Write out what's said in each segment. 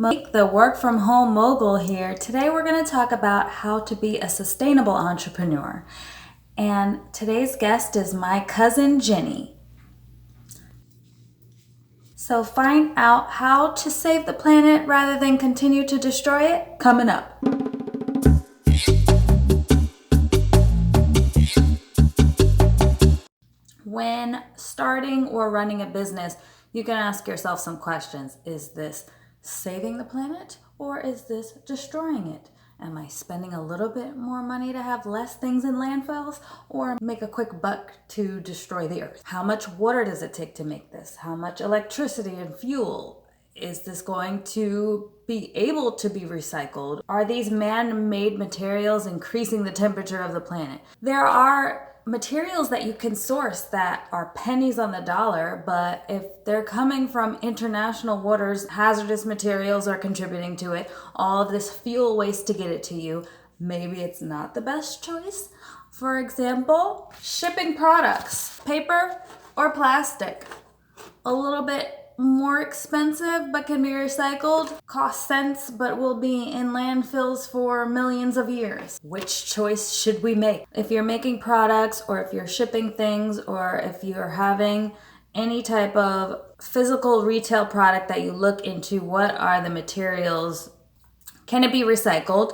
The work from home mogul here. Today we're going to talk about how to be a sustainable entrepreneur. And today's guest is my cousin Jinny. So find out how to save the planet rather than continue to destroy it coming up. When starting or running a business, you can ask yourself some questions. Is this saving the planet or is this destroying it? Am I spending a little bit more money to have less things in landfills or make a quick buck to destroy the earth? How much water does it take to make this? How much electricity and fuel? Is this going to be able to be recycled? Are these man-made materials increasing the temperature of the planet? There are materials that you can source that are pennies on the dollar, but if they're coming from international waters, hazardous materials are contributing to it, all of this fuel waste to get it to you, maybe it's not the best choice. For example, shipping products, paper or plastic. A little bit more expensive but can be recycled, cost cents but will be in landfills for millions of years. Which choice should we make? If you're making products or if you're shipping things or if you're having any type of physical retail product that you look into, what are the materials? Can it be recycled?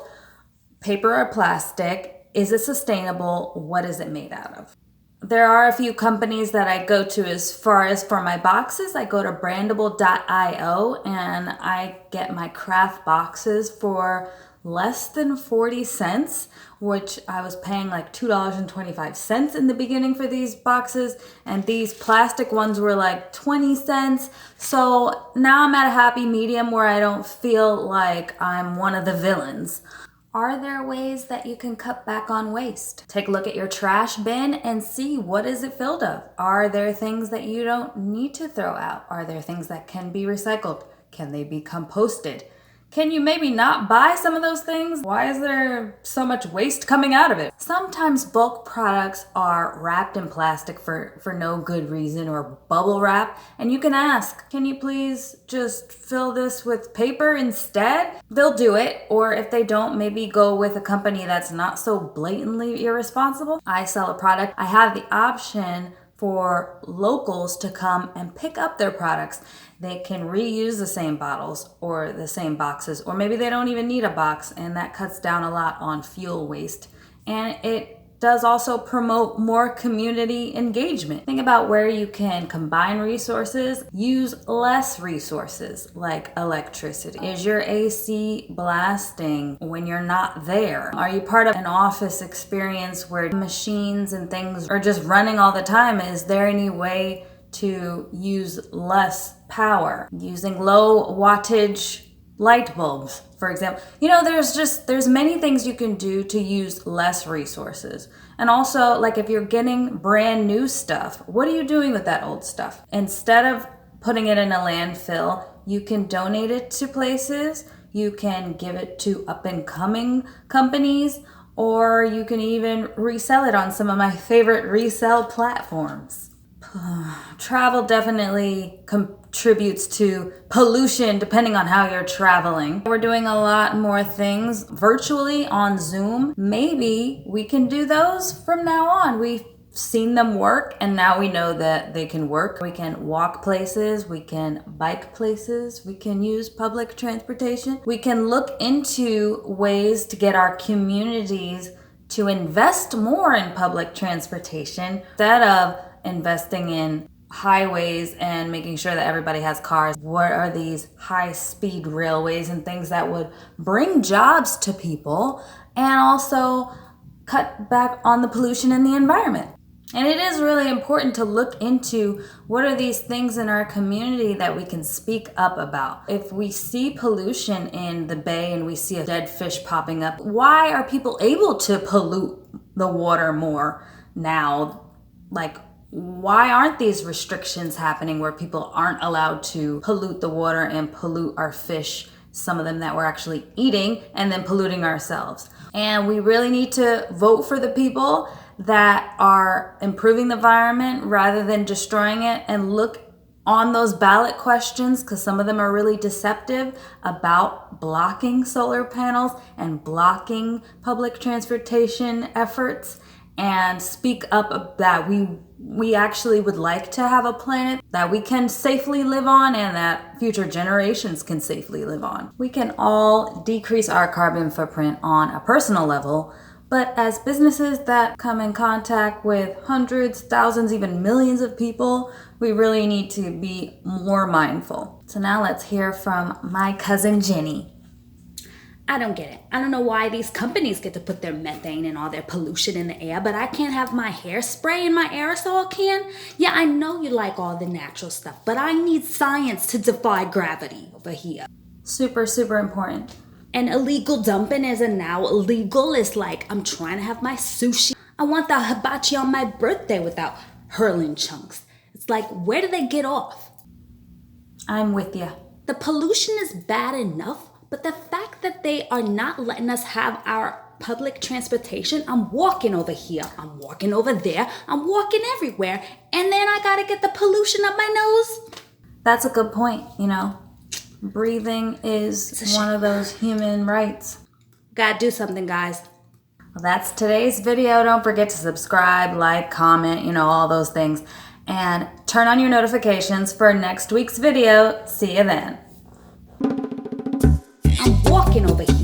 Paper or plastic? Is it sustainable? What is it made out of? There are a few companies that I go to as far as for my boxes. I go to brandable.io and I get my craft boxes for less than 40 cents, which I was paying like $2.25 in the beginning for these boxes. And these plastic ones were like 20 cents. So now I'm at a happy medium where I don't feel like I'm one of the villains. Are there ways that you can cut back on waste? Take a look at your trash bin and see what is it filled of. Are there things that you don't need to throw out? Are there things that can be recycled? Can they be composted? Can you maybe not buy some of those things? Why is there so much waste coming out of it? Sometimes bulk products are wrapped in plastic for no good reason or bubble wrap. And you can ask, can you please just fill this with paper instead? They'll do it. Or if they don't, maybe go with a company that's not so blatantly irresponsible. I sell a product. I have the option for locals to come and pick up their products. They can reuse the same bottles or the same boxes, or maybe they don't even need a box, and that cuts down a lot on fuel waste. And it does also promote more community engagement. Think about where you can combine resources, use less resources like electricity. Is your AC blasting when you're not there? Are you part of an office experience where machines and things are just running all the time? Is there any way to use less power using low wattage light bulbs, for example? There's many things you can do to use less resources. And also, like if you're getting brand new stuff, what are you doing with that old stuff? Instead of putting it in a landfill, you can donate it to places, you can give it to up and coming companies, or you can even resell it on some of my favorite resale platforms. Travel definitely contributes to pollution depending on how you're traveling. We're doing a lot more things virtually on Zoom. Maybe we can do those from now on. We've seen them work and now we know that they can work. We can walk places, we can bike places, we can use public transportation. We can look into ways to get our communities to invest more in public transportation instead of investing in highways and making sure that everybody has cars. What are these high-speed railways and things that would bring jobs to people and also cut back on the pollution in the environment? And it is really important to look into what are these things in our community that we can speak up about. If we see pollution in the bay and we see a dead fish popping up, why are people able to pollute the water more now? Why aren't these restrictions happening where people aren't allowed to pollute the water and pollute our fish, some of them that we're actually eating, and then polluting ourselves? And we really need to vote for the people that are improving the environment rather than destroying it, and look on those ballot questions, because some of them are really deceptive about blocking solar panels and blocking public transportation efforts, and speak up that we actually would like to have a planet that we can safely live on and that future generations can safely live on. We can all decrease our carbon footprint on a personal level, but as businesses that come in contact with hundreds, thousands, even millions of people, we really need to be more mindful. So now let's hear from my cousin Jinny. I don't get it. I don't know why these companies get to put their methane and all their pollution in the air, but I can't have my hairspray in my aerosol can? Yeah, I know you like all the natural stuff, but I need science to defy gravity over here. Super, super important. And illegal dumping isn't now illegal. It's like I'm trying to have my sushi. I want the hibachi on my birthday without hurling chunks. It's like, where do they get off? I'm with you. The pollution is bad enough, but the fact that they are not letting us have our public transportation, I'm walking over here, I'm walking over there, I'm walking everywhere, and then I gotta get the pollution up my nose. That's a good point, Breathing is one of those human rights. Gotta do something, guys. Well, that's today's video. Don't forget to subscribe, like, comment, all those things. And turn on your notifications for next week's video. See you then. I'm walking over here.